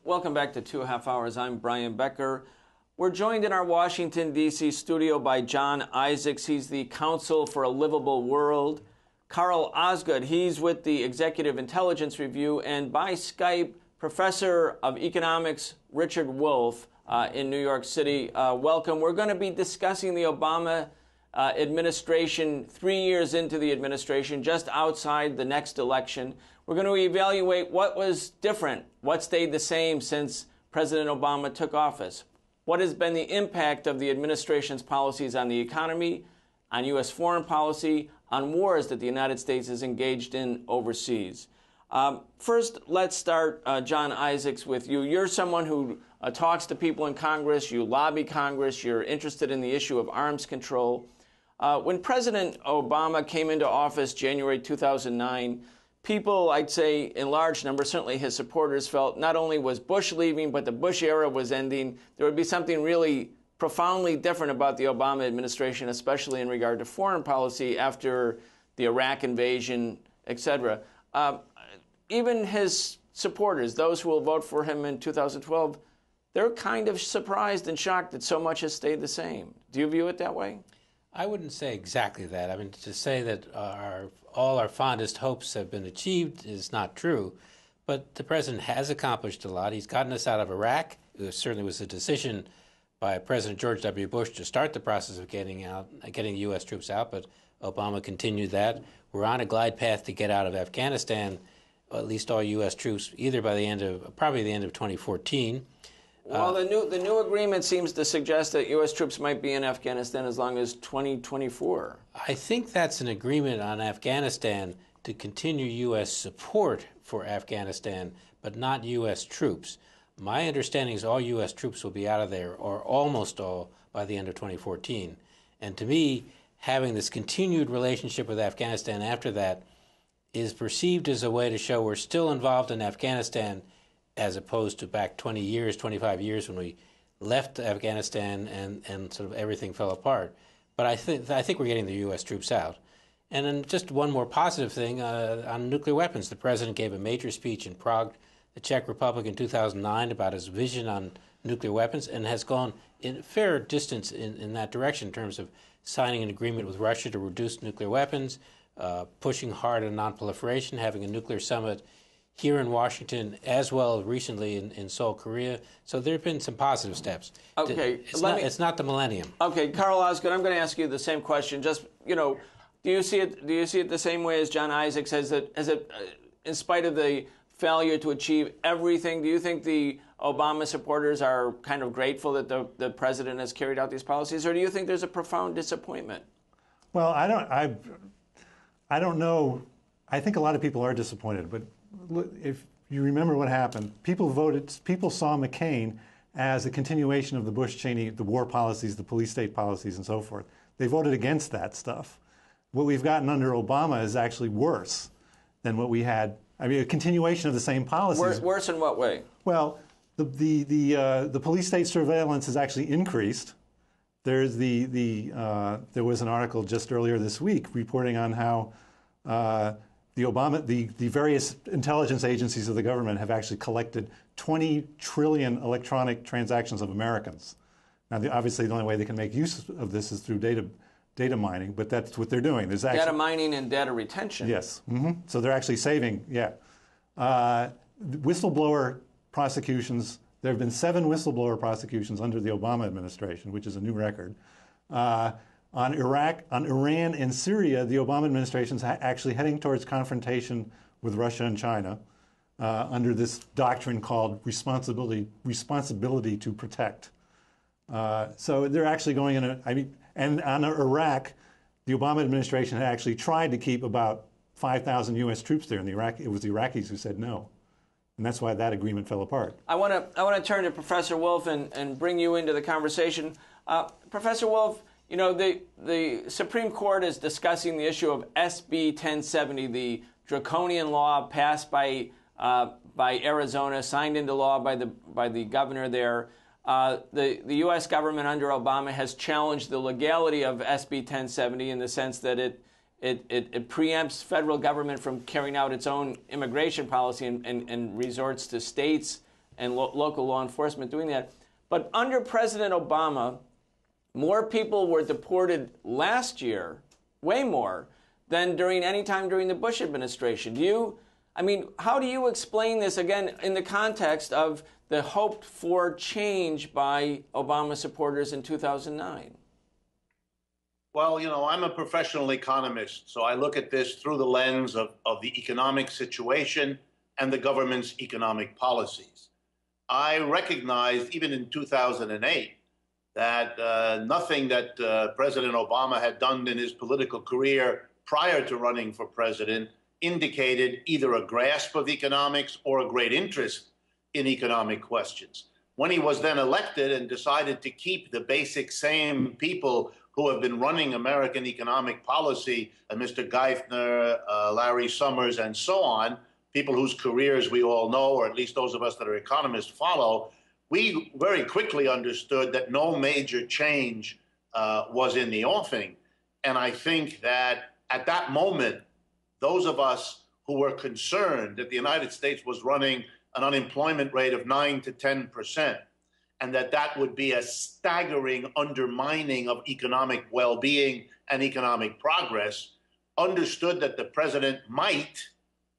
Welcome back to 2.5 Hours. I'm Brian Becker. We're joined in our Washington, D.C. studio by John Isaacs. He's the Council for a Livable World. Carl Osgood, he's with the Executive Intelligence Review. And by Skype, Professor of Economics Richard Wolff in New York City. Welcome. We're going to be discussing the Obama administration 3 years into the administration, just outside the next election. We're going to evaluate what was different, what stayed the same since President Obama took office. What has been the impact of the administration's policies on the economy, on U.S. foreign policy, on wars that the United States is engaged in overseas? First, let's start, John Isaacs, with you. You're someone who talks to people in Congress, you lobby Congress, you're interested in the issue of arms control. When President Obama came into office January 2009, people, I'd say in large numbers, certainly his supporters, felt not only was Bush leaving, but the Bush era was ending. There would be something really profoundly different about the Obama administration, especially in regard to foreign policy after the Iraq invasion, etc. Even his supporters, those who will vote for him in 2012, they're kind of surprised and shocked that so much has stayed the same. Do you view it that way? I wouldn't say exactly that. I mean, to say that all our fondest hopes have been achieved is not true. But the president has accomplished a lot. He's gotten us out of Iraq. It certainly was a decision by President George W. Bush to start the process of getting U.S. troops out, but Obama continued that. We're on a glide path to get out of Afghanistan, at least all U.S. troops, either by probably the end of 2014. Well, the new agreement seems to suggest that U.S. troops might be in Afghanistan as long as 2024. I think that's an agreement on Afghanistan to continue U.S. support for Afghanistan, but not U.S. troops. My understanding is all U.S. troops will be out of there, or almost all, by the end of 2014. And to me, having this continued relationship with Afghanistan after that is perceived as a way to show we're still involved in Afghanistan, as opposed to back 20 years, 25 years when we left Afghanistan and sort of everything fell apart. But I think we're getting the U.S. troops out. And then just one more positive thing on nuclear weapons. The president gave a major speech in Prague, the Czech Republic, in 2009 about his vision on nuclear weapons, and has gone in a fair distance in that direction in terms of signing an agreement with Russia to reduce nuclear weapons, pushing hard on nonproliferation, having a nuclear summit here in Washington, as well recently in Seoul, Korea. So there have been some positive steps. Okay, it's not the millennium. Okay, Carl Osgood, I'm going to ask you the same question. Just, do you see it the same way as John Isaacs? Has it, in spite of the failure to achieve everything, do you think the Obama supporters are kind of grateful that the president has carried out these policies, or do you think there's a profound disappointment? Well, I don't know. I think a lot of people are disappointed, but if you remember what happened, people saw McCain as a continuation of the Bush-Cheney, the war policies, the police state policies, and so forth. They voted against that stuff. What we've gotten under Obama is actually worse than what we had. I mean, a continuation of the same policies. Worse in what way? Well, the police state surveillance has actually increased. There was an article just earlier this week reporting on how the various intelligence agencies of the government have actually collected 20 trillion electronic transactions of Americans. Now, obviously, the only way they can make use of this is through data mining, but that's what they're doing. There's actually, data mining and data retention. Yes. So they're actually saving, whistleblower prosecutions. There have been 7 whistleblower prosecutions under the Obama administration, which is a new record. On Iraq, on Iran and Syria, the Obama administration is actually heading towards confrontation with Russia and China under this doctrine called responsibility to protect. So they're actually going in and on Iraq, the Obama administration had actually tried to keep about 5,000 U.S. troops there in Iraq. It was the Iraqis who said no. And that's why that agreement fell apart. I want to turn to Professor Wolff and bring you into the conversation. Professor Wolff, the Supreme Court is discussing the issue of SB 1070, the draconian law passed by Arizona, signed into law by the governor there. The U.S. government under Obama has challenged the legality of SB 1070 in the sense that it preempts federal government from carrying out its own immigration policy and resorts to states and local law enforcement doing that. But under President Obama, more people were deported last year, way more, than during any time during the Bush administration. How do you explain this, again, in the context of the hoped for change by Obama supporters in 2009? Well, I'm a professional economist, so I look at this through the lens of the economic situation and the government's economic policies. I recognized, even in 2008, that nothing that President Obama had done in his political career prior to running for president indicated either a grasp of economics or a great interest in economic questions. When he was then elected and decided to keep the basic same people who have been running American economic policy, Mr. Geithner, Larry Summers, and so on, people whose careers we all know, or at least those of us that are economists follow, we very quickly understood that no major change was in the offing. And I think that at that moment, those of us who were concerned that the United States was running an unemployment rate of 9 to 10%, and that would be a staggering undermining of economic well-being and economic progress, understood that the president might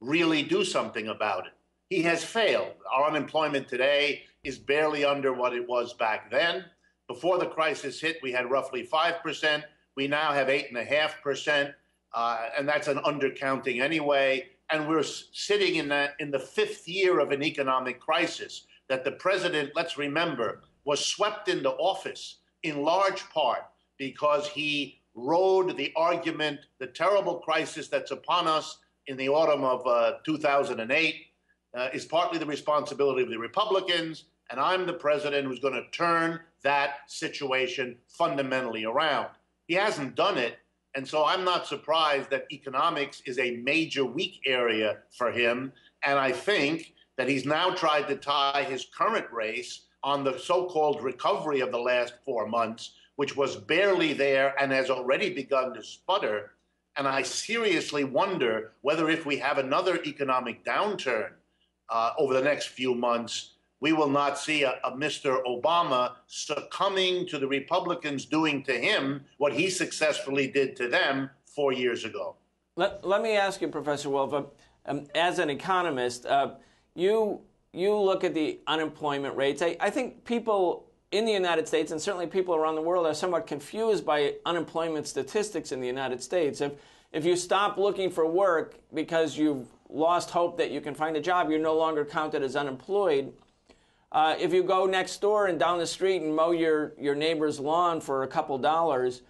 really do something about it. He has failed. Our unemployment today is barely under what it was back then. Before the crisis hit, we had roughly 5%. We now have 8.5%, and that's an undercounting anyway. And we're sitting in the fifth year of an economic crisis that the president, let's remember, was swept into office in large part because he rode the argument, the terrible crisis that's upon us in the autumn of 2008 is partly the responsibility of the Republicans, and I'm the president who's going to turn that situation fundamentally around. He hasn't done it, and so I'm not surprised that economics is a major weak area for him, and I think that he's now tried to tie his current race on the so-called recovery of the last 4 months, which was barely there and has already begun to sputter. And I seriously wonder whether if we have another economic downturn over the next few months, we will not see a Mr. Obama succumbing to the Republicans doing to him what he successfully did to them 4 years ago. Let me ask you, Professor Wolff, as an economist, you look at the unemployment rates. I think people in the United States, and certainly people around the world, are somewhat confused by unemployment statistics in the United States. If you stop looking for work because you've lost hope that you can find a job, you're no longer counted as unemployed. If you go next door and down the street and mow your neighbor's lawn for a couple dollars,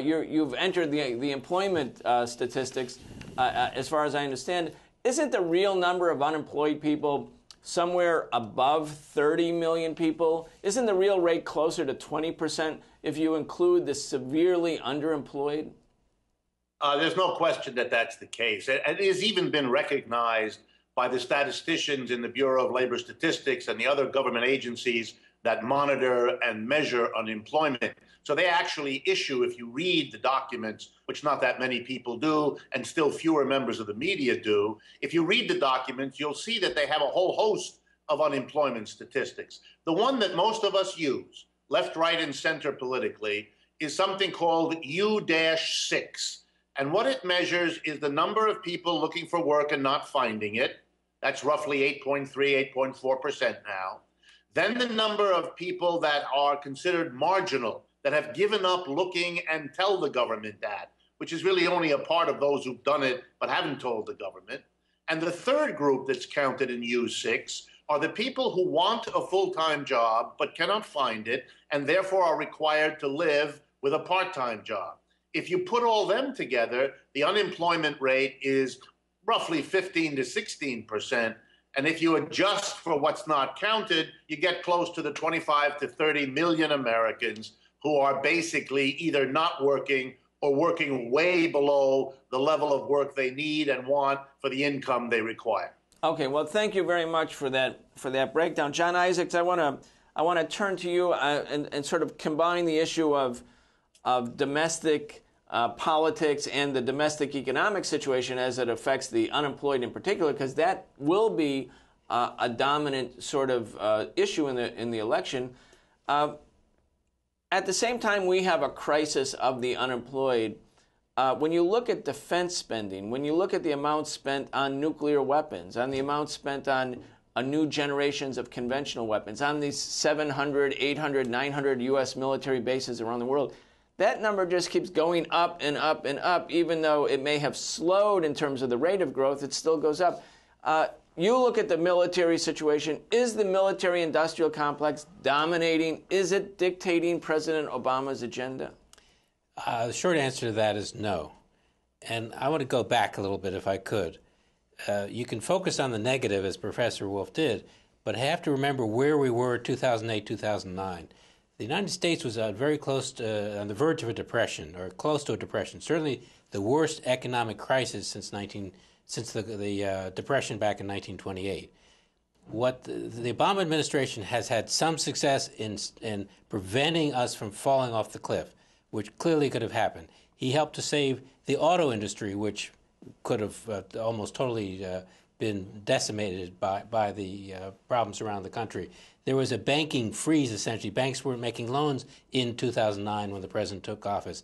you've entered the employment statistics, as far as I understand. Isn't the real number of unemployed people somewhere above 30 million people? Isn't the real rate closer to 20% if you include the severely underemployed? There's no question that that's the case. It has even been recognized by the statisticians in the Bureau of Labor Statistics and the other government agencies that monitor and measure unemployment. So they actually issue, if you read the documents, which not that many people do, and still fewer members of the media do, if you read the documents, you'll see that they have a whole host of unemployment statistics. The one that most of us use, left, right, and center politically, is something called U-6. And what it measures is the number of people looking for work and not finding it. That's roughly 8.3, 8.4% now. Then the number of people that are considered marginal, that have given up looking and tell the government that, which is really only a part of those who've done it but haven't told the government. And the third group that's counted in U6 are the people who want a full-time job but cannot find it and therefore are required to live with a part-time job. If you put all them together, the unemployment rate is roughly 15 to 16%. And if you adjust for what's not counted, you get close to the 25 to 30 million Americans who are basically either not working or working way below the level of work they need and want for the income they require. Okay, well, thank you very much for that breakdown. John Isaacs, I want to turn to you and sort of combine the issue of domestic politics and the domestic economic situation as it affects the unemployed in particular, because that will be a dominant sort of issue in the election. At the same time, we have a crisis of the unemployed. When you look at defense spending, when you look at the amount spent on nuclear weapons, on the amount spent on new generations of conventional weapons, on these 700, 800, 900 U.S. military bases around the world, that number just keeps going up and up and up. Even though it may have slowed in terms of the rate of growth, it still goes up. You look at the military situation. Is the military-industrial complex dominating? Is it dictating President Obama's agenda? The short answer to that is no. And I want to go back a little bit if I could. You can focus on the negative, as Professor Wolff did, but have to remember where we were in 2008, 2009. The United States was very close to, on the verge of a depression, or close to a depression. Certainly the worst economic crisis since the depression back in 1928. What the Obama administration has had some success in preventing us from falling off the cliff, which clearly could have happened. He helped to save the auto industry, which could have almost totally been decimated by the problems around the country. There was a banking freeze, essentially. Banks weren't making loans in 2009 when the president took office.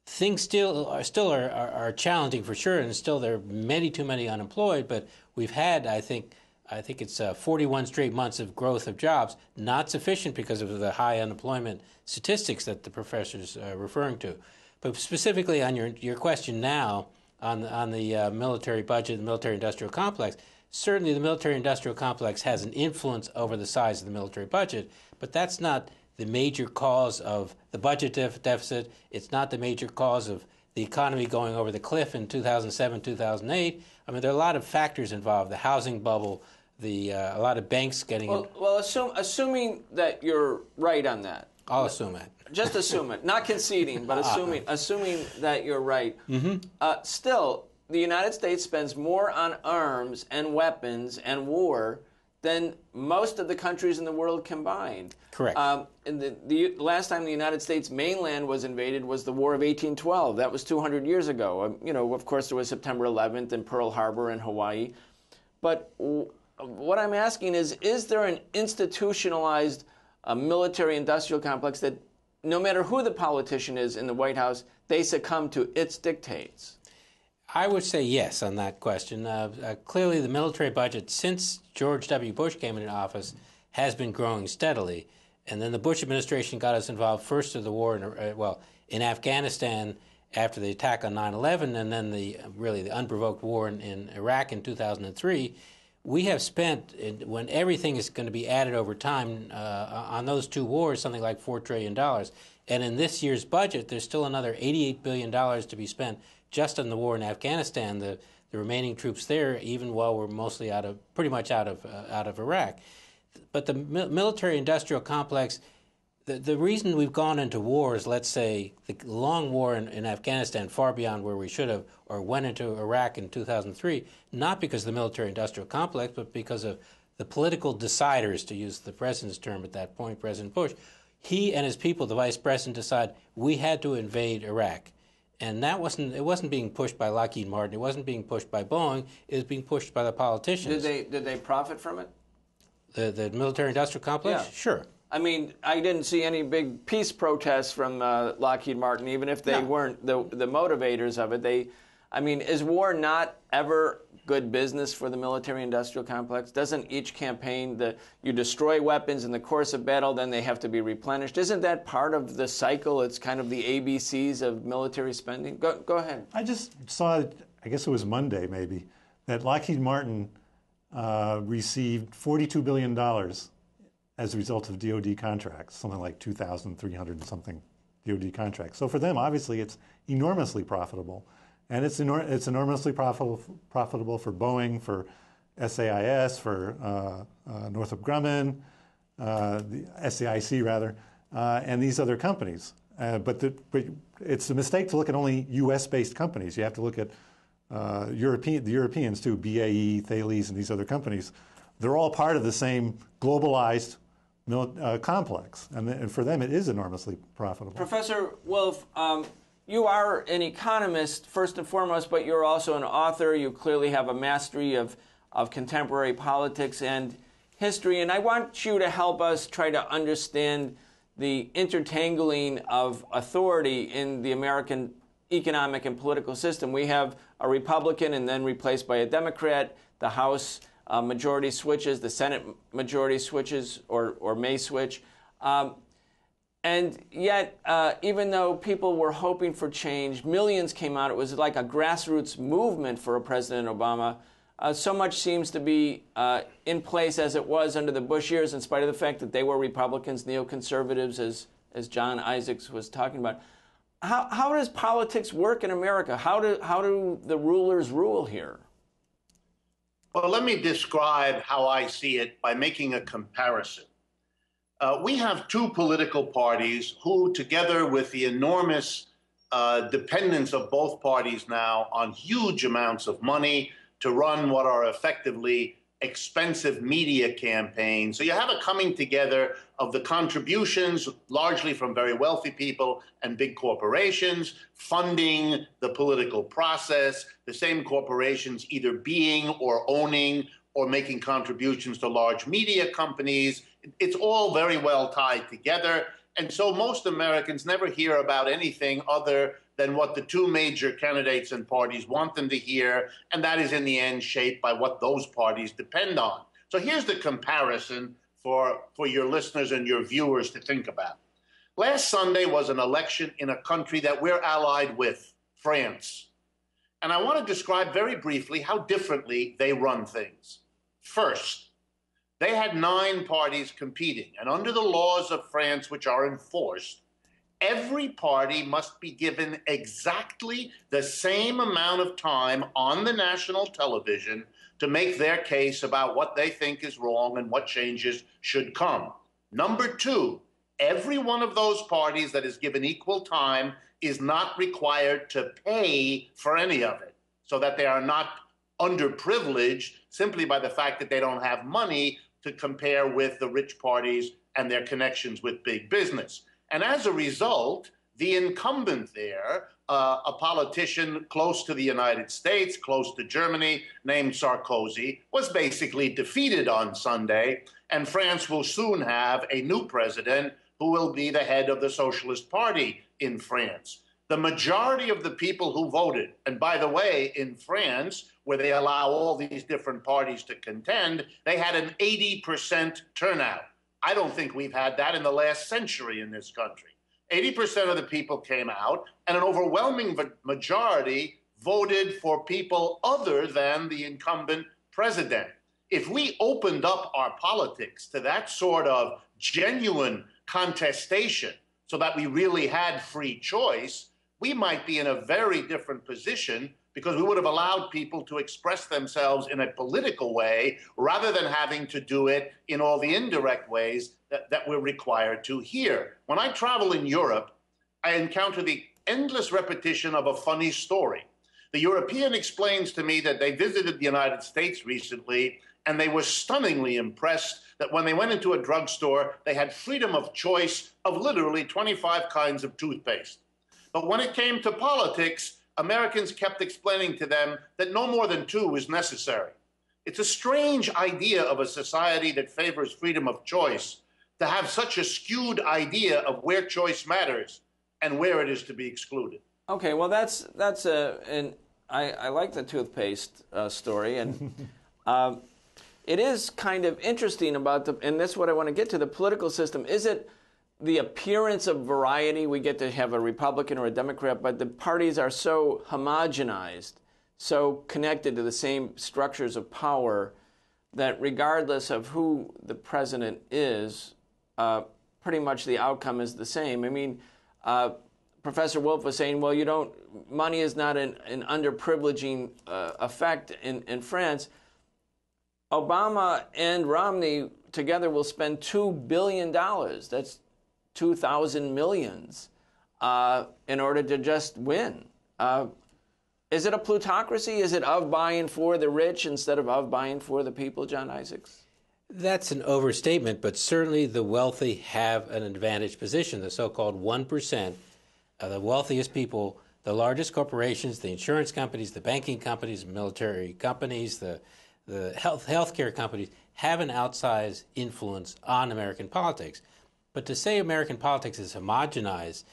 Things still are challenging for sure, and still there are too many unemployed, but we've had, I think it's 41 straight months of growth of jobs, not sufficient because of the high unemployment statistics that the professor's referring to. But specifically on your question now on the military budget, the military-industrial complex, certainly the military-industrial complex has an influence over the size of the military budget, but that's not the major cause of the budget deficit. It's not the major cause of the economy going over the cliff in 2007, 2008. I mean, there are a lot of factors involved, the housing bubble, a lot of banks getting... Well, assuming that you're right on that. I'll assume it. Just assume it. Not conceding, but assuming that you're right. Mm-hmm. Still, the United States spends more on arms and weapons and war than most of the countries in the world combined. Correct. And the last time the United States mainland was invaded was the War of 1812. That was 200 years ago. Of course, there was September 11th and Pearl Harbor and Hawaii. But what I'm asking is there an institutionalized military-industrial complex that no matter who the politician is in the White House, they succumb to its dictates? I would say yes on that question. Clearly, the military budget since George W. Bush came into office has been growing steadily. And then the Bush administration got us involved first in the war in Afghanistan after the attack on 9/11, and then the unprovoked war in Iraq in 2003. We have spent, when everything is going to be added over time, on those two wars, something like $4 trillion. And in this year's budget, there's still another $88 billion to be spent just on the war in Afghanistan, the remaining troops there, even while we're mostly pretty much out of Iraq. But the military-industrial complex, the reason we've gone into wars, let's say the long war in Afghanistan, far beyond where we should have, or went into Iraq in 2003, not because of the military-industrial complex, but because of the political deciders, to use the president's term at that point, President Bush. He and his people, the vice president, decided we had to invade Iraq. And it wasn't being pushed by Lockheed Martin. It wasn't being pushed by Boeing. It was being pushed by the politicians. Did they profit from it? The military-industrial complex? Yeah. Sure. I mean, I didn't see any big peace protests from Lockheed Martin, even if they weren't the motivators of it. Is war not ever good business for the military-industrial complex? Doesn't each campaign, you destroy weapons in the course of battle, then they have to be replenished? Isn't that part of the cycle? It's kind of the ABCs of military spending? Go ahead. I just saw, I guess it was Monday maybe, that Lockheed Martin received $42 billion as a result of DoD contracts, something like 2,300 and something DoD contracts. So for them, obviously, it's enormously profitable. And it's enormously profitable for Boeing, for SAIS, for Northrop Grumman, the SAIC rather, and these other companies. But it's a mistake to look at only U.S.-based companies. You have to look at the Europeans too, BAE, Thales, and these other companies. They're all part of the same globalized complex, and for them it is enormously profitable. Professor Wolff, you are an economist first and foremost, but you're also an author. You clearly have a mastery of of contemporary politics and history. And I want you to help us try to understand the intertangling of authority in the American economic and political system. We have a Republican and then replaced by a Democrat. The House majority switches, the Senate majority switches or may switch. And yet, even though people were hoping for change, millions came out. It was like a grassroots movement for President Obama. So much seems to be in place as it was under the Bush years, in spite of the fact that they were Republicans, neoconservatives, as John Isaacs was talking about. How does politics work in America? How do the rulers rule here? Well, let me describe how I see it by making a comparison. We have two political parties who, together with the enormous dependence of both parties now on huge amounts of money to run what are effectively expensive media campaigns. So you have a coming together of the contributions, largely from very wealthy people and big corporations, funding the political process, the same corporations either being or owning or making contributions to large media companies. It's all very well tied together. And so most Americans never hear about anything other than what the two major candidates and parties want them to hear, and that is in the end shaped by what those parties depend on. So here's the comparison for your listeners and your viewers to think about. Last Sunday was an election in a country that we're allied with, France. And I want to describe very briefly how differently they run things. First, they had 9 parties competing, and under the laws of France, which are enforced, every party must be given exactly the same amount of time on the national television to make their case about what they think is wrong and what changes should come. Number 2, every one of those parties that is given equal time is not required to pay for any of it, so that they are not underprivileged simply by the fact that they don't have money to compare with the rich parties and their connections with big business. And as a result, the incumbent there, a politician close to the United States, close to Germany, named Sarkozy, was basically defeated on Sunday, and France will soon have a new president who will be the head of the Socialist Party in France. The majority of the people who voted, and by the way, in France, where they allow all these different parties to contend, they had an 80% turnout. I don't think we've had that in the last century in this country. 80% of the people came out, and an overwhelming majority voted for people other than the incumbent president. If we opened up our politics to that sort of genuine contestation so that we really had free choice, we might be in a very different position, because we would have allowed people to express themselves in a political way rather than having to do it in all the indirect ways that we're required to here. When I travel in Europe, I encounter the endless repetition of a funny story. The European explains to me that they visited the United States recently, and they were stunningly impressed that when they went into a drugstore, they had freedom of choice of literally 25 kinds of toothpaste. But when it came to politics, Americans kept explaining to them that no more than 2 is necessary. It's a strange idea of a society that favors freedom of choice to have such a skewed idea of where choice matters and where it is to be excluded. Okay, well, I like the toothpaste story, and it is kind of interesting about and that's what I want to get to, the political system. Is it the appearance of variety? We get to have a Republican or a Democrat, but the parties are so homogenized, so connected to the same structures of power, that regardless of who the president is, pretty much the outcome is the same. I mean, Professor Wolff was saying, well, money is not an underprivileging effect in France. Obama and Romney together will spend $2 billion. That's 2,000 millions in order to just win. Is it a plutocracy? Is it of buying for the rich instead of buying for the people, John Isaacs? That's an overstatement, but certainly the wealthy have an advantaged position. The so-called 1%, the wealthiest people, the largest corporations, the insurance companies, the banking companies, military companies, the the healthcare companies have an outsized influence on American politics. But to say American politics is homogenized,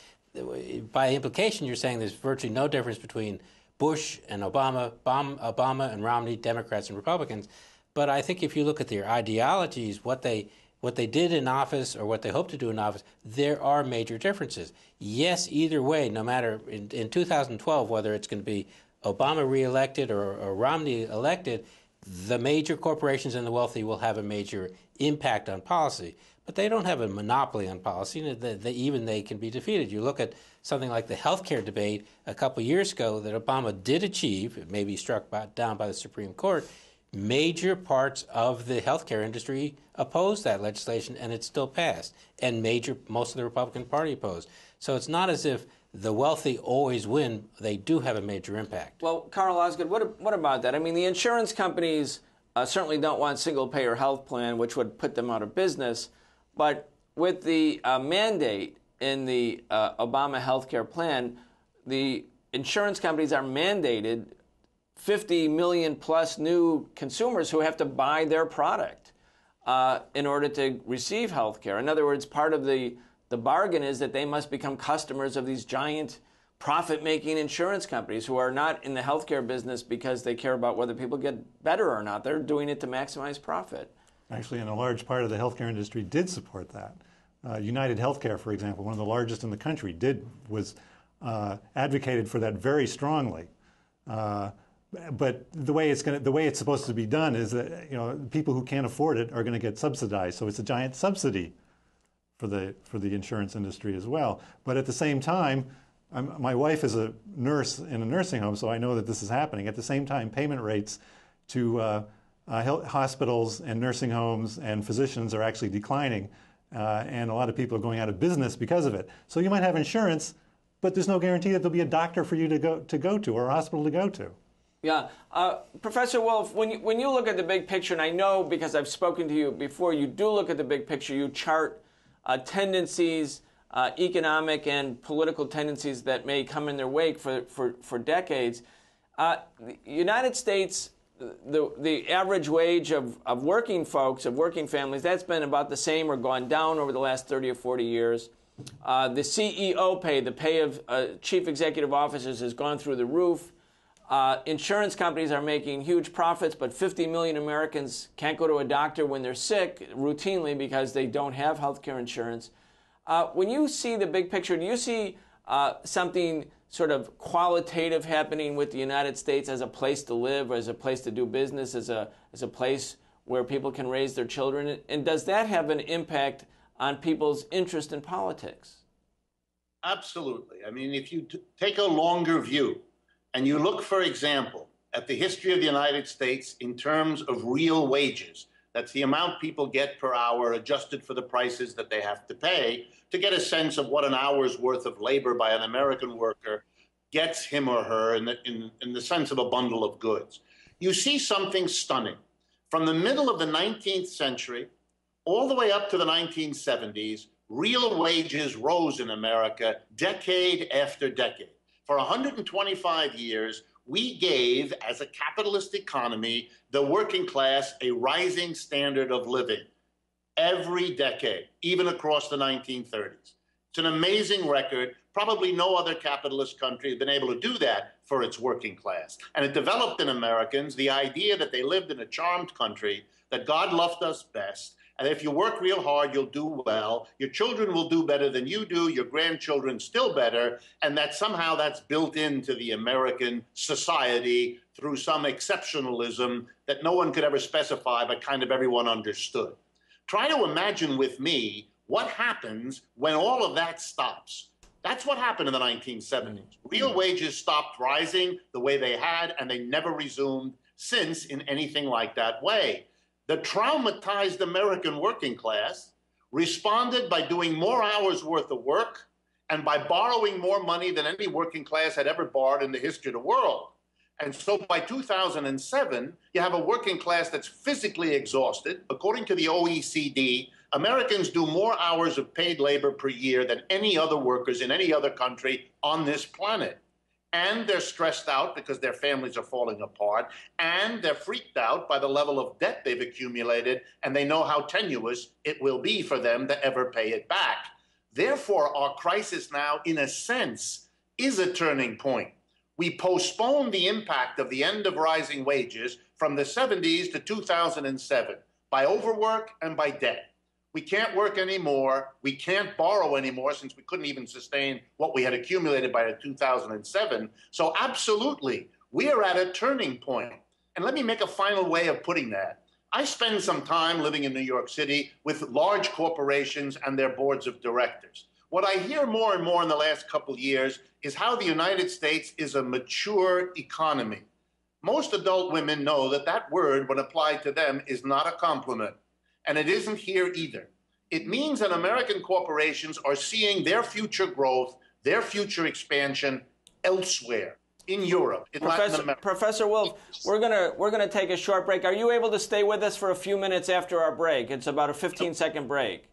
by implication, you're saying there's virtually no difference between Bush and Obama, Obama and Romney, Democrats and Republicans. But I think if you look at their ideologies, what they did in office or what they hope to do in office, there are major differences. Yes, either way, no matter in 2012, whether it's going to be Obama reelected or Romney elected, the major corporations and the wealthy will have a major impact on policy. But they don't have a monopoly on policy, and they can be defeated. You look at something like the healthcare debate a couple of years ago that Obama did achieve, it may be struck down by the Supreme Court. Major parts of the healthcare industry opposed that legislation, and it still passed. And most of the Republican Party opposed. So it's not as if the wealthy always win. They do have a major impact. Well, Carl Osgood, what about that? I mean, the insurance companies certainly don't want single-payer health plan, which would put them out of business. But with the mandate in the Obama healthcare plan, the insurance companies are mandated 50 million plus new consumers who have to buy their product in order to receive health care. In other words, part of the bargain is that they must become customers of these giant profit-making insurance companies who are not in the healthcare business because they care about whether people get better or not. They're doing it to maximize profit. Actually, and a large part of the healthcare industry did support that. United Healthcare, for example, one of the largest in the country, was advocated for that very strongly. But the way it's supposed to be done is that people who can't afford it are going to get subsidized. So it's a giant subsidy for the insurance industry as well. But at the same time, my wife is a nurse in a nursing home, so I know that this is happening. At the same time, payment rates to hospitals and nursing homes and physicians are actually declining, and a lot of people are going out of business because of it. So you might have insurance, but there's no guarantee that there'll be a doctor for you to go to or a hospital to go to. Yeah. Professor Wolff, when you look at the big picture, and I know because I've spoken to you before, you do look at the big picture, you chart tendencies, economic and political tendencies that may come in their wake for decades. The United States, the average wage of working folks, of working families, that's been about the same or gone down over the last 30 or 40 years. The CEO pay, the pay of chief executive officers has gone through the roof. Insurance companies are making huge profits, but 50 million Americans can't go to a doctor when they're sick routinely because they don't have health care insurance. When you see the big picture, do you see something sort of qualitative happening with the United States as a place to live, as a place to do business, as a place where people can raise their children? And does that have an impact on people's interest in politics? Absolutely. I mean, if you take a longer view and you look, for example, at the history of the United States in terms of real wages, that's the amount people get per hour adjusted for the prices that they have to pay, to get a sense of what an hour's worth of labor by an American worker gets him or her in the sense of a bundle of goods. You see something stunning. From the middle of the 19th century all the way up to the 1970s, real wages rose in America decade after decade. For 125 years, we gave, as a capitalist economy, the working class a rising standard of living every decade, even across the 1930s. It's an amazing record. Probably no other capitalist country has been able to do that for its working class. And it developed in Americans the idea that they lived in a charmed country, that God loved us best, and if you work real hard, you'll do well. Your children will do better than you do, your grandchildren still better, and that somehow that's built into the American society through some exceptionalism that no one could ever specify, but kind of everyone understood. Try to imagine with me what happens when all of that stops. That's what happened in the 1970s. Real wages stopped rising the way they had, and they never resumed since in anything like that way. The traumatized American working class responded by doing more hours worth of work and by borrowing more money than any working class had ever borrowed in the history of the world. And so by 2007, you have a working class that's physically exhausted. According to the OECD, Americans do more hours of paid labor per year than any other workers in any other country on this planet. and they're stressed out because their families are falling apart, and they're freaked out by the level of debt they've accumulated, and they know how tenuous it will be for them to ever pay it back. Therefore, our crisis now, in a sense, is a turning point. We postponed the impact of the end of rising wages from the 70s to 2007 by overwork and by debt. We can't work anymore. We can't borrow anymore since we couldn't even sustain what we had accumulated by 2007. So absolutely, we are at a turning point. And let me make a final way of putting that. I spend some time living in New York City with large corporations and their boards of directors. What I hear more and more in the last couple of years is how the United States is a mature economy. Most adult women know that that word, when applied to them, is not a compliment. And it isn't here either. It means that American corporations are seeing their future growth, their future expansion elsewhere, in Europe, in Latin America. Professor Wolff, we're gonna take a short break. Are you able to stay with us for a few minutes after our break? It's about a 15-second break.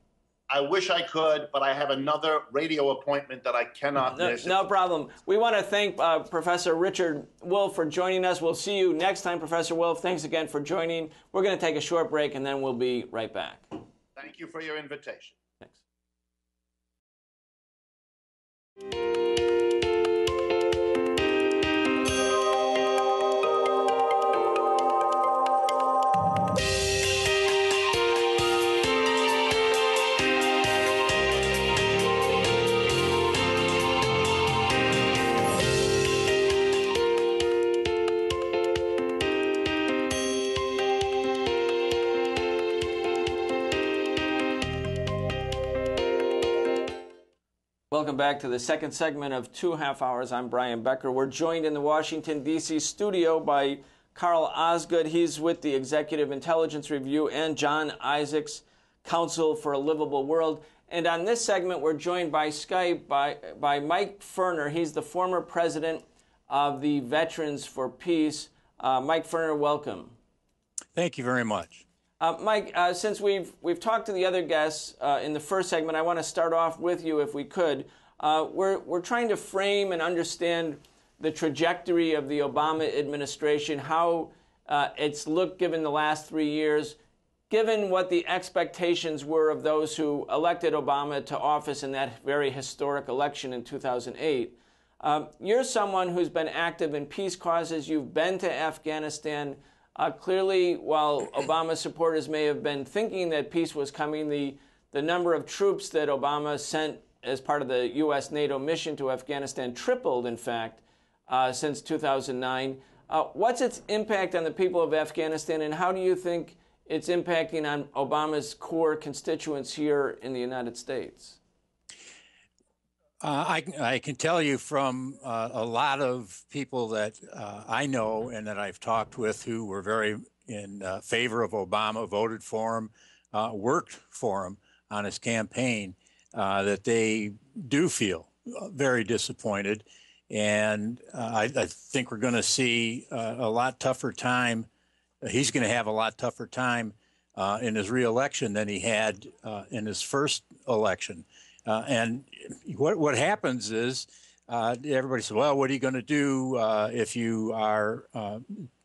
I wish I could, but I have another radio appointment that I cannot miss. No problem. We want to thank Professor Richard Wolff for joining us. We'll see you next time, Professor Wolff. Thanks again for joining. We're going to take a short break, and then we'll be right back. Thank you for your invitation. Thanks. Welcome back to the second segment of 2 Half Hours. I'm Brian Becker. We're joined in the Washington, D.C. studio by Carl Osgood. He's with the Executive Intelligence Review, and John Isaacs, Council for a Livable World. And on this segment, we're joined by Skype by Mike Ferner. He's the former president of the Veterans for Peace. Mike Ferner, welcome. Thank you very much. Mike, since we've talked to the other guests in the first segment, I want to start off with you, if we could. We're trying to frame and understand the trajectory of the Obama administration, how it's looked given the last 3 years, given what the expectations were of those who elected Obama to office in that very historic election in 2008. You're someone who's been active in peace causes. You've been to Afghanistan. Clearly, while Obama supporters may have been thinking that peace was coming, the number of troops that Obama sent as part of the U.S. NATO mission to Afghanistan tripled, in fact, since 2009. What's its impact on the people of Afghanistan, and how do you think it's impacting on Obama's core constituents here in the United States? I can tell you from a lot of people that I know and that I've talked with who were very in favor of Obama, voted for him, worked for him on his campaign, that they do feel very disappointed. And I think we're going to see a lot tougher time. He's going to have a lot tougher time in his reelection than he had in his first election. And what happens is everybody says, well, what are you going to do if you are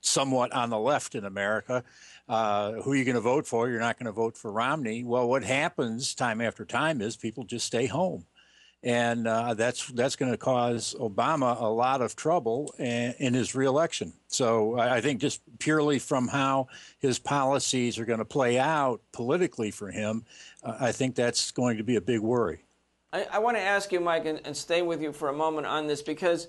somewhat on the left in America? Who are you going to vote for? You're not going to vote for Romney. Well, what happens time after time is people just stay home. And that's going to cause Obama a lot of trouble in his reelection. So I think just purely from how his policies are going to play out politically for him, I think that's going to be a big worry. I want to ask you, Mike, and stay with you for a moment on this, because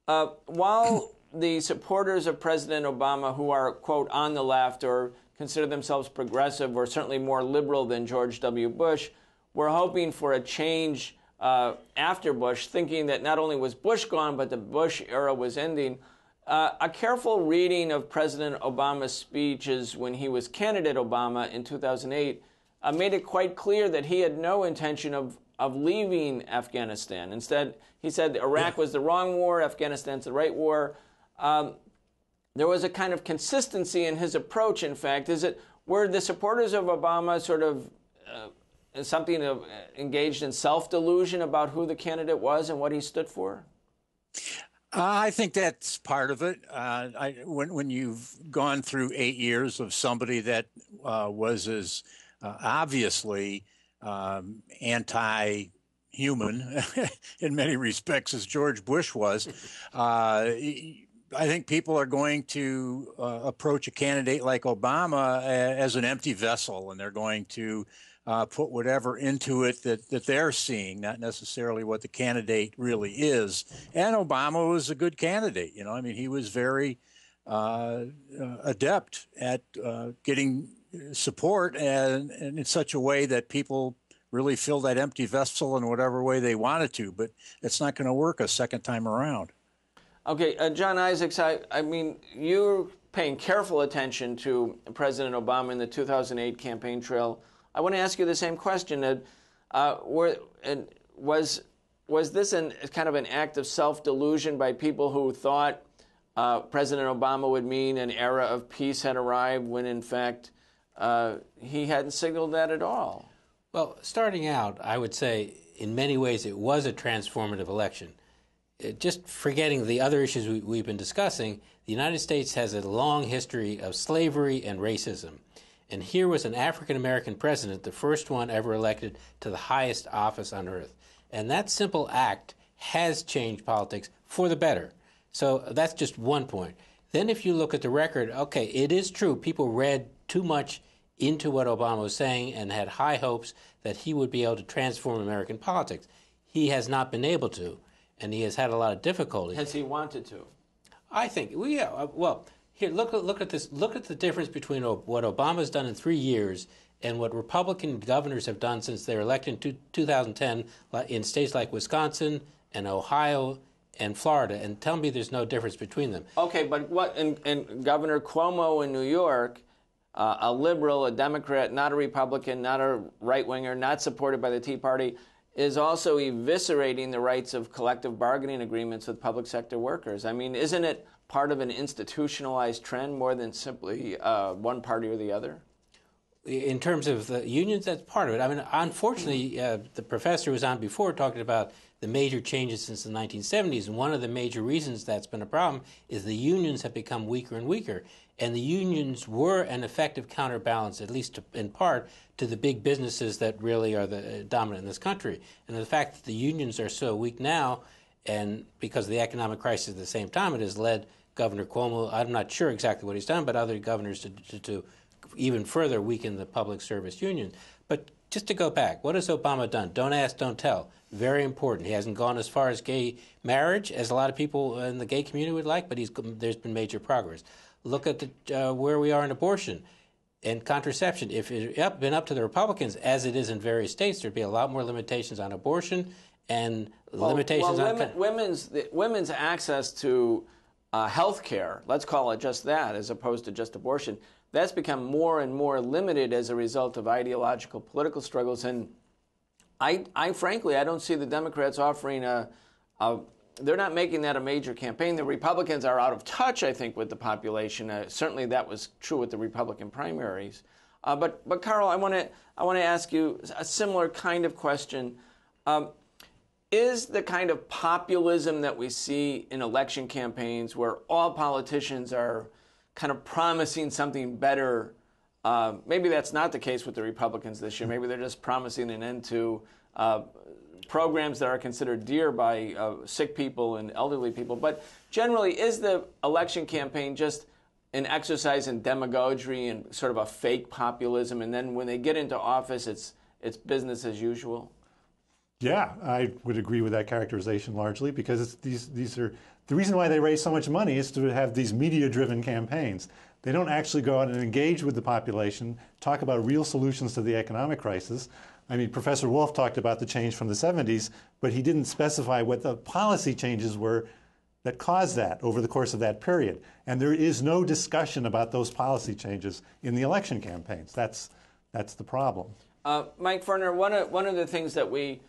while the supporters of President Obama who are, quote, on the left or consider themselves progressive or certainly more liberal than George W. Bush, were hoping for a change after Bush, thinking that not only was Bush gone, but the Bush era was ending. A careful reading of President Obama's speeches when he was candidate Obama in 2008 made it quite clear that he had no intention of leaving Afghanistan. Instead, he said Iraq was the wrong war, Afghanistan's the right war. There was a kind of consistency in his approach, in fact. Were the supporters of Obama sort of something of engaged in self-delusion about who the candidate was and what he stood for? I think that's part of it. When you've gone through 8 years of somebody that was as obviously anti-human in many respects as George Bush was, I think people are going to approach a candidate like Obama as an empty vessel, and they're going to put whatever into it that they're seeing, not necessarily what the candidate really is. And Obama was a good candidate. You know, I mean, he was very adept at getting support and in such a way that people really fill that empty vessel in whatever way they wanted to. But it's not going to work a second time around. Okay, John Isaacs, I mean, you're paying careful attention to President Obama in the 2008 campaign trail. I want to ask you the same question. Was this kind of an act of self-delusion by people who thought President Obama would mean an era of peace had arrived when, in fact, he hadn't signaled that at all? Well, starting out, I would say in many ways it was a transformative election. Just forgetting the other issues we've been discussing, the United States has a long history of slavery and racism. And here was an African-American president, the first one ever elected to the highest office on earth. And that simple act has changed politics for the better. So that's just one point. Then if you look at the record, okay, it is true, people read too much into what Obama was saying and had high hopes that he would be able to transform American politics. He has not been able to, and he has had a lot of difficulty. Has he wanted to? I think, well, here, look at this. Look at the difference between what Obama's done in 3 years and what Republican governors have done since they were elected in 2010 in states like Wisconsin and Ohio and Florida. And tell me there's no difference between them. Okay, but what in Governor Cuomo in New York, a liberal, a Democrat, not a Republican, not a right-winger, not supported by the Tea Party, is also eviscerating the rights of collective bargaining agreements with public sector workers. I mean, isn't it part of an institutionalized trend more than simply one party or the other? In terms of the unions, that's part of it. I mean, unfortunately, the professor who was on before talking about the major changes since the 1970s, and one of the major reasons that's been a problem is the unions have become weaker and weaker. And the unions were an effective counterbalance, at least in part, to the big businesses that really are the dominant in this country. And the fact that the unions are so weak now, and because of the economic crisis at the same time, it has led Governor Cuomo, I'm not sure exactly what he's done, but other governors to even further weaken the public service union. But just to go back, what has Obama done? Don't ask, don't tell. Very important. He hasn't gone as far as gay marriage as a lot of people in the gay community would like, but there's been major progress. Look at where we are in abortion and contraception. If it had been up to the Republicans, as it is in various states, there'd be a lot more limitations on abortion and limitations on women's access to health care, let's call it just that, as opposed to just abortion, that's become more and more limited as a result of ideological political struggles. And I frankly, I don't see the Democrats offering they're not making that a major campaign. The Republicans are out of touch, I think, with the population. Certainly that was true with the Republican primaries. But Carl, I want to ask you a similar kind of question. Is the kind of populism that we see in election campaigns where all politicians are kind of promising something better, maybe that's not the case with the Republicans this year. Maybe they're just promising an end to programs that are considered dear by sick people and elderly people. But generally, is the election campaign just an exercise in demagoguery and sort of a fake populism, and then when they get into office, it's business as usual? Yeah, I would agree with that characterization largely, because these are the reason why they raise so much money is to have these media-driven campaigns. They don't actually go out and engage with the population, talk about real solutions to the economic crisis. I mean, Professor Wolf talked about the change from the 70s, but he didn't specify what the policy changes were that caused that over the course of that period. And there is no discussion about those policy changes in the election campaigns. That's the problem. Mike Ferner, one of the things that we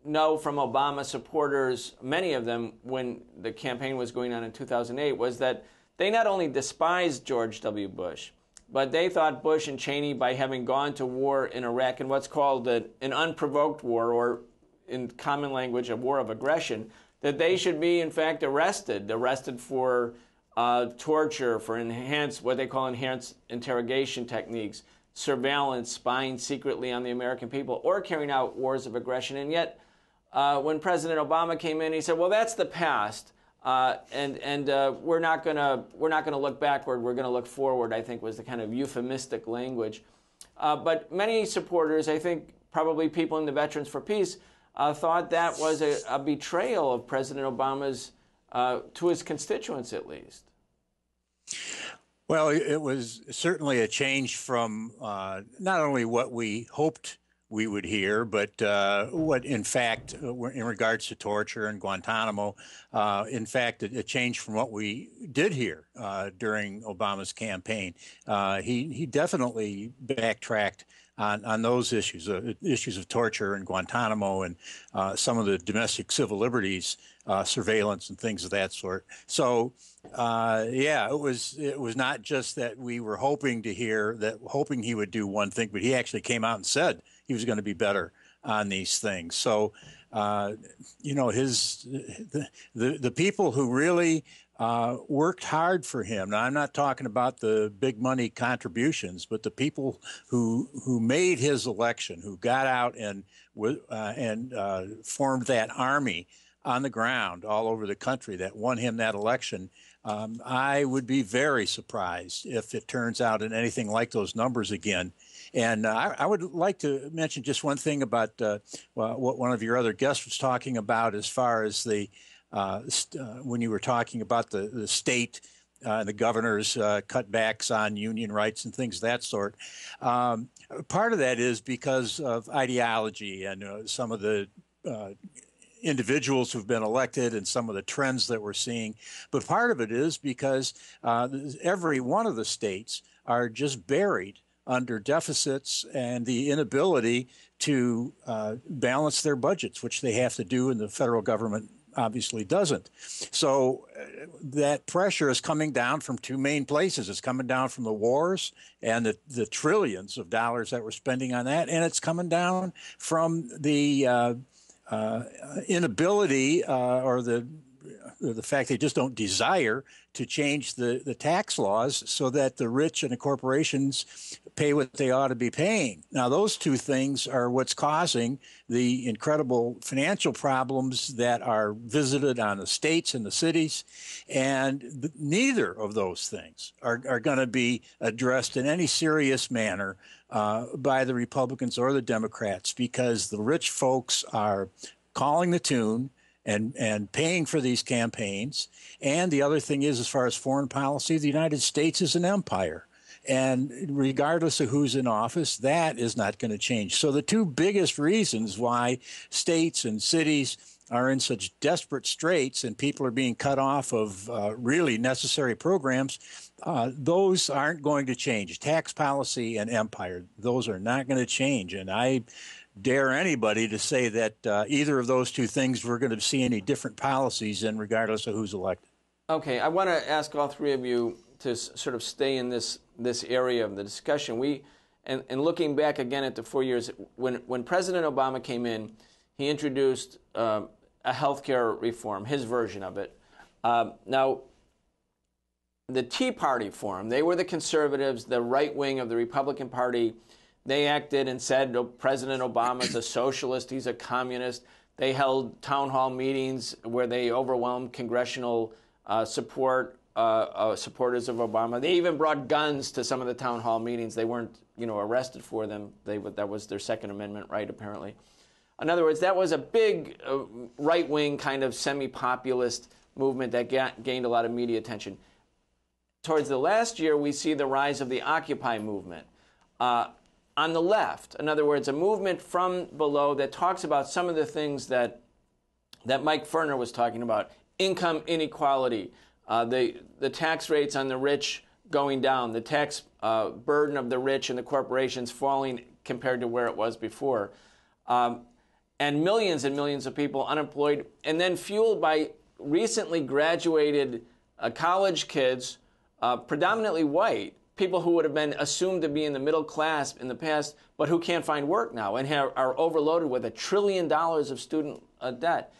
know from Obama supporters, many of them, when the campaign was going on in 2008, was that they not only despised George W. Bush, but they thought Bush and Cheney, by having gone to war in Iraq in what's called an unprovoked war, or in common language, a war of aggression, that they should be, in fact, arrested for torture, for what they call enhanced interrogation techniques, surveillance, spying secretly on the American people, or carrying out wars of aggression. And yet, when President Obama came in, he said, "Well, that's the past, and we're not gonna look backward. We're gonna look forward." I think was the kind of euphemistic language. But many supporters, I think, probably people in the Veterans for Peace, thought that was a betrayal of President Obama's to his constituents, at least. Well, it was certainly a change from not only what we hoped we would hear, but what, in fact, in regards to torture and Guantanamo, in fact, a change from what we did hear during Obama's campaign. He definitely backtracked on those issues of torture and Guantanamo and some of the domestic civil liberties surveillance and things of that sort. So, yeah, it was not just that we were hoping he would do one thing, but he actually came out and said he was going to be better on these things. So, you know, the people who really worked hard for him. Now, I'm not talking about the big money contributions, but the people who made his election, who got out and formed that army on the ground all over the country that won him that election. I would be very surprised if it turns out in anything like those numbers again. And I would like to mention just one thing about what one of your other guests was talking about as far as when you were talking about the state, the governor's cutbacks on union rights and things of that sort. Part of that is because of ideology and some of the individuals who've been elected and some of the trends that we're seeing. But part of it is because every one of the states are just buried under deficits and the inability to balance their budgets, which they have to do, and the federal government obviously doesn't. So that pressure is coming down from two main places. It's coming down from the wars and the trillions of dollars that we're spending on that, and it's coming down from the inability or the fact they just don't desire to change the tax laws so that the rich and the corporations pay what they ought to be paying. Now, those two things are what's causing the incredible financial problems that are visited on the states and the cities. And neither of those things are going to be addressed in any serious manner by the Republicans or the Democrats, because the rich folks are calling the tune and paying for these campaigns. And the other thing is, as far as foreign policy, the United States is an empire. And regardless of who's in office, that is not going to change. So the two biggest reasons why states and cities are in such desperate straits and people are being cut off of really necessary programs, those aren't going to change. Tax policy and empire, those are not going to change. And I dare anybody to say that either of those two things we're going to see any different policies in, regardless of who's elected. Okay, I want to ask all three of you to sort of stay in this area of the discussion. And looking back again at the 4 years, when President Obama came in, he introduced a health care reform, his version of it. Now, the Tea Party for him, they were the conservatives, the right wing of the Republican Party. They acted and said, oh, President Obama's a socialist, he's a communist. They held town hall meetings where they overwhelmed congressional supporters of Obama. They even brought guns to some of the town hall meetings. They weren't, arrested for them. That was their Second Amendment right, apparently. In other words, that was a big right-wing kind of semi-populist movement that gained a lot of media attention. Towards the last year, we see the rise of the Occupy movement. On the left, in other words, a movement from below that talks about some of the things that Mike Ferner was talking about: income inequality, the tax rates on the rich going down, the tax burden of the rich and the corporations falling compared to where it was before, and millions of people unemployed, and then fueled by recently graduated college kids, predominantly white, people who would have been assumed to be in the middle class in the past, but who can't find work now and are overloaded with $1 trillion of student debt.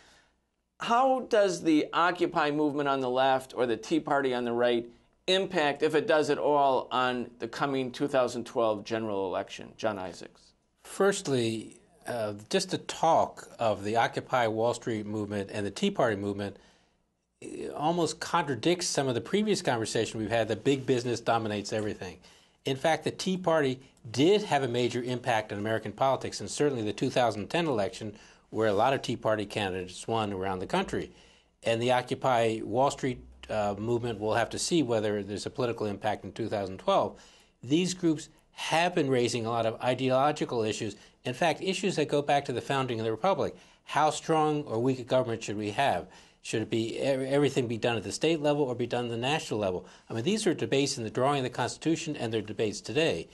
how does the Occupy movement on the left or the Tea Party on the right impact, if it does at all, on the coming 2012 general election? John Isaacs. Firstly, just the talk of the Occupy Wall Street movement and the Tea Party movement almost contradicts some of the previous conversation we've had that big business dominates everything. In fact, the Tea Party did have a major impact on American politics, and certainly the 2010 election, where a lot of Tea Party candidates won around the country. And the Occupy Wall Street movement, we'll have to see whether there's a political impact in 2012. These groups have been raising a lot of ideological issues, in fact, issues that go back to the founding of the Republic. How strong or weak a government should we have? Should it be everything be done at the state level or be done at the national level? I mean, these are debates in the drawing of the Constitution, and they're debates today.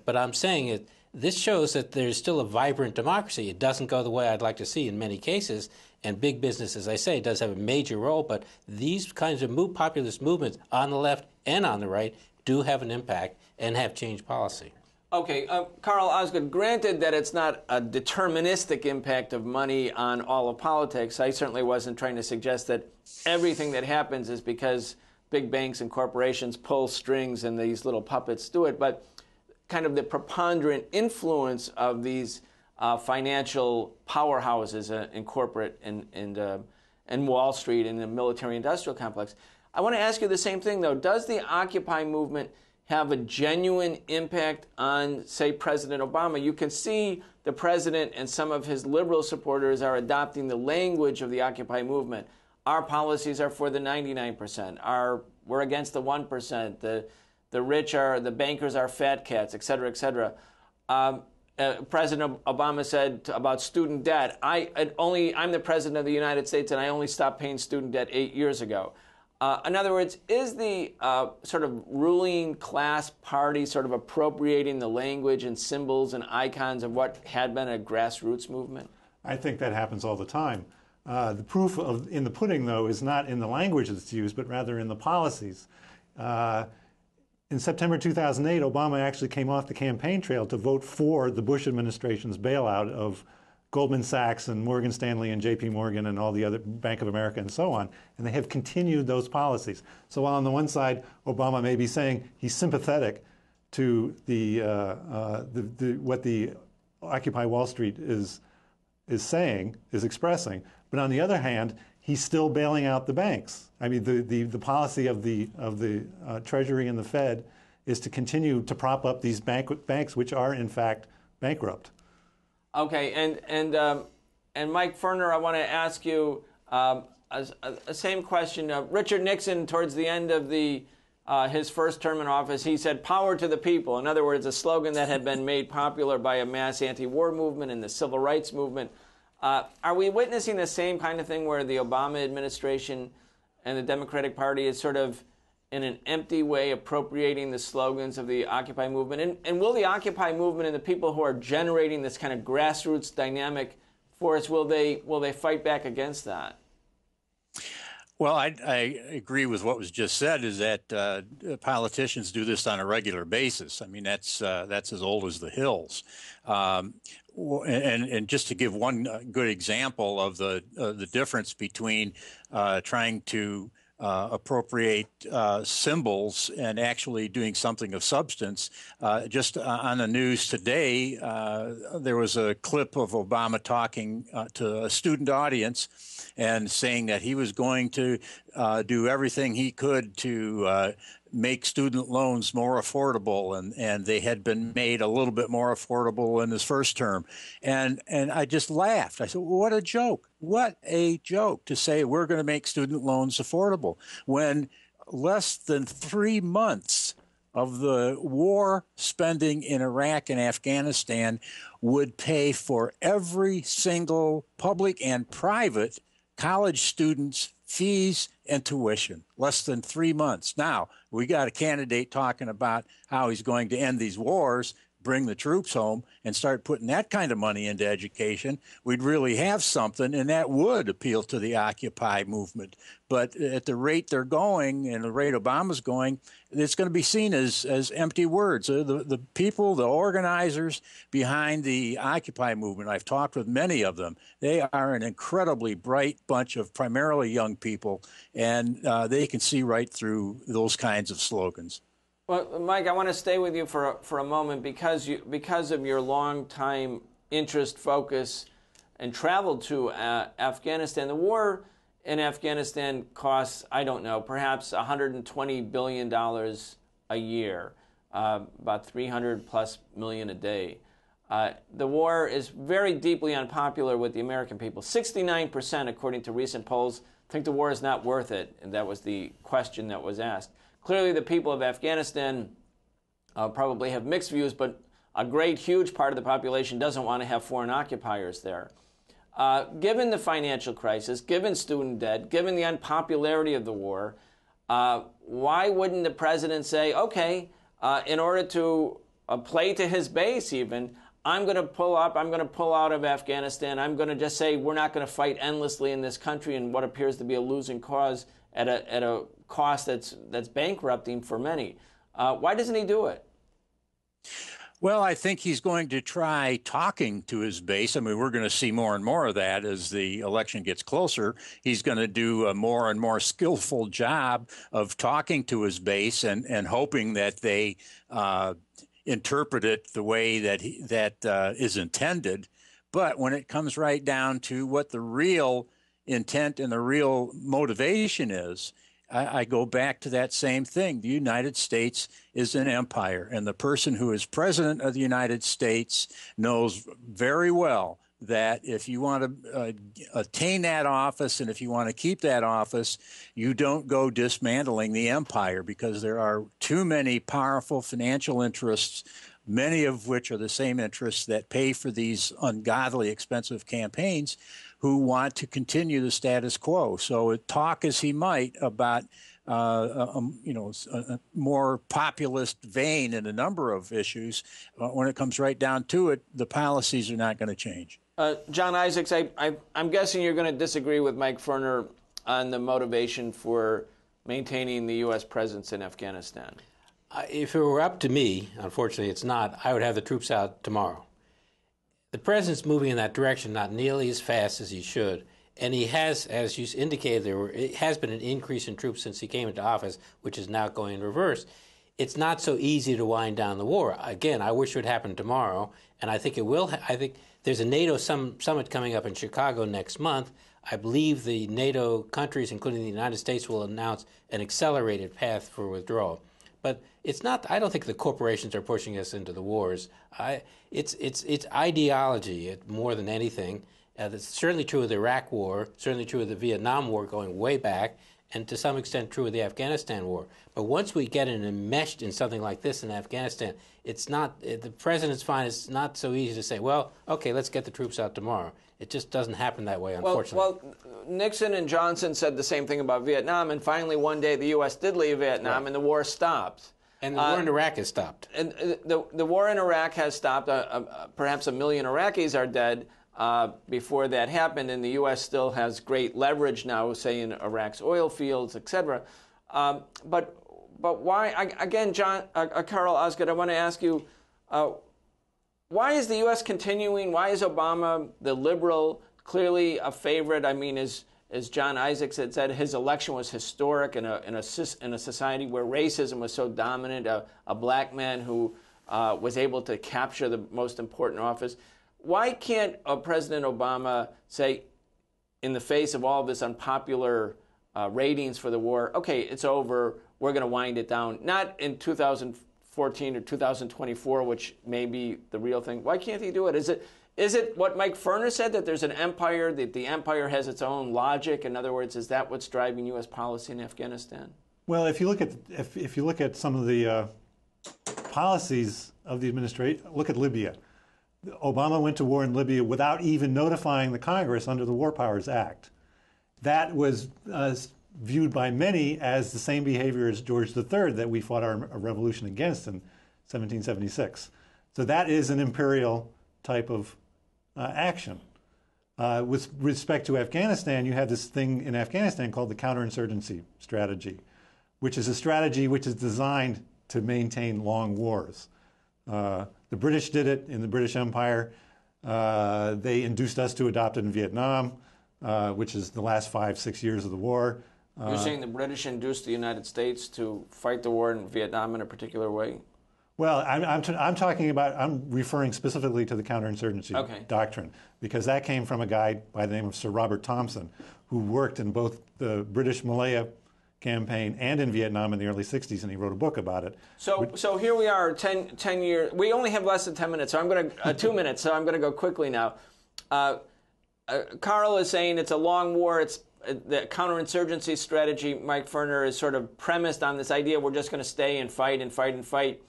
But I'm saying this shows that there's still a vibrant democracy. It doesn't go the way I'd like to see in many cases, and big business, as I say, does have a major role, but these kinds of populist movements on the left and on the right do have an impact and have changed policy. Okay, Carl Osgood, granted that it's not a deterministic impact of money on all of politics, I certainly wasn't trying to suggest that everything that happens is because big banks and corporations pull strings and these little puppets do it, but kind of the preponderant influence of these financial powerhouses in corporate and Wall Street and the military-industrial complex. I want to ask you the same thing, though. Does the Occupy movement have a genuine impact on, say, President Obama? You can see the president and some of his liberal supporters are adopting the language of the Occupy movement. Our policies are for the 99%. We're against the 1%. The rich are, the bankers are fat cats, et cetera, et cetera. President Obama said about student debt, I'm the president of the United States and I only stopped paying student debt 8 years ago. In other words, is the sort of ruling class party sort of appropriating the language and symbols and icons of what had been a grassroots movement? I think that happens all the time. The proof in the pudding, though, is not in the language that's used, but rather in the policies. In September 2008, Obama actually came off the campaign trail to vote for the Bush administration's bailout of Goldman Sachs and Morgan Stanley and JP Morgan and all the other, Bank of America and so on, and they have continued those policies. So while on the one side, Obama may be saying he's sympathetic to what the Occupy Wall Street is expressing, but on the other hand, he's still bailing out the banks. I mean, the policy of the Treasury and the Fed is to continue to prop up these banks, which are in fact bankrupt. Okay, and Mike Ferner, I want to ask you a same question. Richard Nixon, towards the end of his first term in office, he said, "Power to the people." In other words, a slogan that had been made popular by a mass anti-war movement and the civil rights movement. Are we witnessing the same kind of thing where the Obama administration and the Democratic Party is sort of in an empty way appropriating the slogans of the Occupy movement? And will the Occupy movement and the people who are generating this kind of grassroots dynamic force, will they fight back against that? Well, I agree with what was just said, is that politicians do this on a regular basis. I mean, that's as old as the hills. And just to give one good example of the difference between trying to appropriate symbols and actually doing something of substance. Just on the news today, there was a clip of Obama talking to a student audience and saying that he was going to do everything he could to make student loans more affordable, and they had been made a little bit more affordable in his first term. And I just laughed. I said, well, what a joke. What a joke to say we're going to make student loans affordable when less than 3 months of the war spending in Iraq and Afghanistan would pay for every single public and private college students' fees and tuition. Less than 3 months. Now, we got a candidate talking about how he's going to end these wars. bring the troops home and start putting that kind of money into education, we'd really have something, and that would appeal to the Occupy movement. But at the rate they're going and the rate Obama's going, it's going to be seen as empty words. The people, the organizers behind the Occupy movement, I've talked with many of them. They are an incredibly bright bunch of primarily young people, and they can see right through those kinds of slogans. Well, Mike, I want to stay with you for a moment because of your long time interest, focus, and travel to Afghanistan. The war in Afghanistan costs, I don't know, perhaps $120 billion a year, about 300 plus million a day. The war is very deeply unpopular with the American people. 69%, according to recent polls, think the war is not worth it, and that was the question that was asked. Clearly, the people of Afghanistan probably have mixed views, but a great, huge part of the population doesn't want to have foreign occupiers there. Given the financial crisis, given student debt, given the unpopularity of the war, why wouldn't the president say, okay, in order to play to his base even, I'm going to pull out of Afghanistan. I'm going to just say we're not going to fight endlessly in this country in what appears to be a losing cause at a cost that's bankrupting for many. Why doesn't he do it? Well, I think he's going to try talking to his base. I mean, we're going to see more and more of that as the election gets closer. He's going to do a more and more skillful job of talking to his base and hoping that they interpret it the way that is intended. But when it comes right down to what the real intent and the real motivation is, I go back to that same thing. The United States is an empire, and the person who is president of the United States knows very well that if you want to attain that office and if you want to keep that office, you don't go dismantling the empire, because there are too many powerful financial interests, many of which are the same interests that pay for these ungodly expensive campaigns, who want to continue the status quo. So talk as he might about a more populist vein in a number of issues, when it comes right down to it, the policies are not going to change. John Isaacs, I'm guessing you're going to disagree with Mike Ferner on the motivation for maintaining the U.S. presence in Afghanistan. If it were up to me, unfortunately it's not, I would have the troops out tomorrow. The president's moving in that direction, not nearly as fast as he should. And he has, as you indicated, it has been an increase in troops since he came into office, which is now going in reverse. It's not so easy to wind down the war. Again, I wish it would happen tomorrow, and I think it will. I think there's a NATO summit coming up in Chicago next month. I believe the NATO countries, including the United States, will announce an accelerated path for withdrawal. But it's not. I don't think the corporations are pushing us into the wars. It's ideology more than anything. That's certainly true of the Iraq War, certainly true of the Vietnam War going way back, and to some extent true of the Afghanistan War. But once we get enmeshed in something like this in Afghanistan, it's not. The president's find it's not so easy to say, well, okay, let's get the troops out tomorrow. It just doesn't happen that way, unfortunately. Well, Nixon and Johnson said the same thing about Vietnam, and finally one day the U.S. did leave Vietnam, and the war stopped. And the war in Iraq has stopped. And the war in Iraq has stopped. Perhaps 1 million Iraqis are dead before that happened, and the U.S. still has great leverage now, say, in Iraq's oil fields, etc. But why, again, Carl Osgood, I want to ask you, why is the U.S. continuing? Why is Obama, the liberal, clearly a favorite? I mean, as John Isaacs had said, his election was historic in a society where racism was so dominant, a black man who was able to capture the most important office. Why can't President Obama say, in the face of all this unpopular ratings for the war, okay, it's over, we're going to wind it down, not in 2014 or 2024, which may be the real thing. Why can't he do it? Is it what Mike Ferner said, that there's an empire, that the empire has its own logic? In other words, is that what's driving U.S. policy in Afghanistan? Well, if you look at some of the policies of the administration, look at Libya. Obama went to war in Libya without even notifying the Congress under the War Powers Act. That was viewed by many as the same behavior as George III that we fought our revolution against in 1776. So that is an imperial type of action. With respect to Afghanistan, you have this thing in Afghanistan called the counterinsurgency strategy, which is a strategy which is designed to maintain long wars. The British did it in the British Empire. They induced us to adopt it in Vietnam, which is the last 5-6 years of the war. You're saying the British induced the United States to fight the war in Vietnam in a particular way? Well, I'm referring specifically to the counterinsurgency doctrine, because that came from a guy by the name of Sir Robert Thompson, who worked in both the British Malaya campaign and in Vietnam in the early 60s, and he wrote a book about it. So here we are, 10 years. We only have less than 10 minutes, so I'm going to 2 minutes. So I'm going to go quickly now. Carl is saying it's a long war. It's the counterinsurgency strategy. Mike Ferner is sort of premised on this idea we're just going to stay and fight and fight and fight.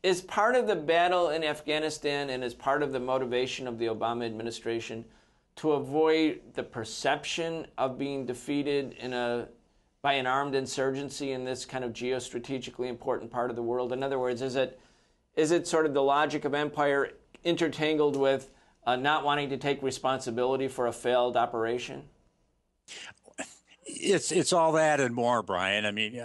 Is part of the battle in Afghanistan and is part of the motivation of the Obama administration to avoid the perception of being defeated by an armed insurgency in this kind of geostrategically important part of the world? In other words, is it sort of the logic of empire intertangled with not wanting to take responsibility for a failed operation? It's all that and more, Brian. I mean,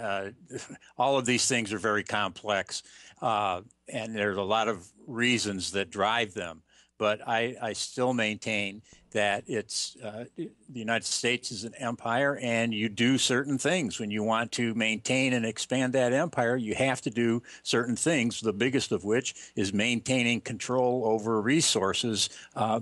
all of these things are very complex, and there's a lot of reasons that drive them. But I still maintain that it's the United States is an empire, and you do certain things. When you want to maintain and expand that empire, you have to do certain things, the biggest of which is maintaining control over resources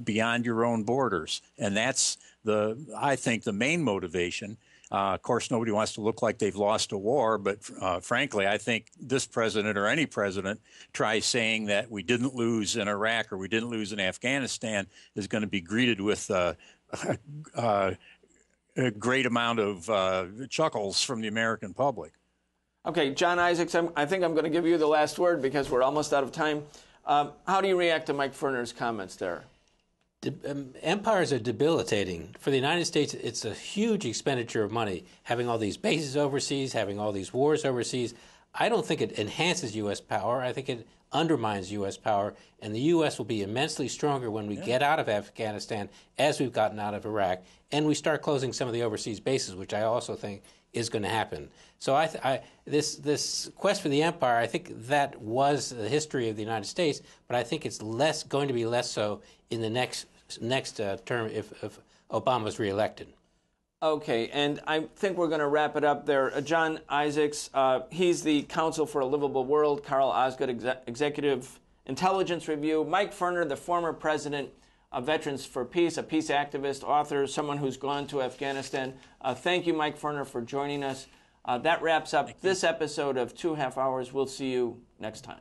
beyond your own borders. And that's, I think, the main motivation. Of course, nobody wants to look like they've lost a war, but frankly, I think this president or any president tries saying that we didn't lose in Iraq or we didn't lose in Afghanistan is going to be greeted with a great amount of chuckles from the American public. Okay, John Isaacs, I think I'm going to give you the last word because we're almost out of time. How do you react to Mike Ferner's comments there? Empires are debilitating. For the United States, it's a huge expenditure of money, having all these bases overseas, having all these wars overseas. I don't think it enhances U.S. power. I think it undermines U.S. power, and the U.S. will be immensely stronger when we get out of Afghanistan, as we've gotten out of Iraq, and we start closing some of the overseas bases, which I also think is going to happen. So this quest for the empire, I think that was the history of the United States, but I think it's going to be less so in the next term if Obama's reelected. Okay, and I think we're going to wrap it up there. John Isaacs, he's the Council for a Livable World. Carl Osgood, Executive Intelligence Review. Mike Ferner, the former president of Veterans for Peace, a peace activist, author, someone who's gone to Afghanistan. Thank you, Mike Ferner, for joining us. That wraps up this episode of 2 Half Hours. We'll see you next time.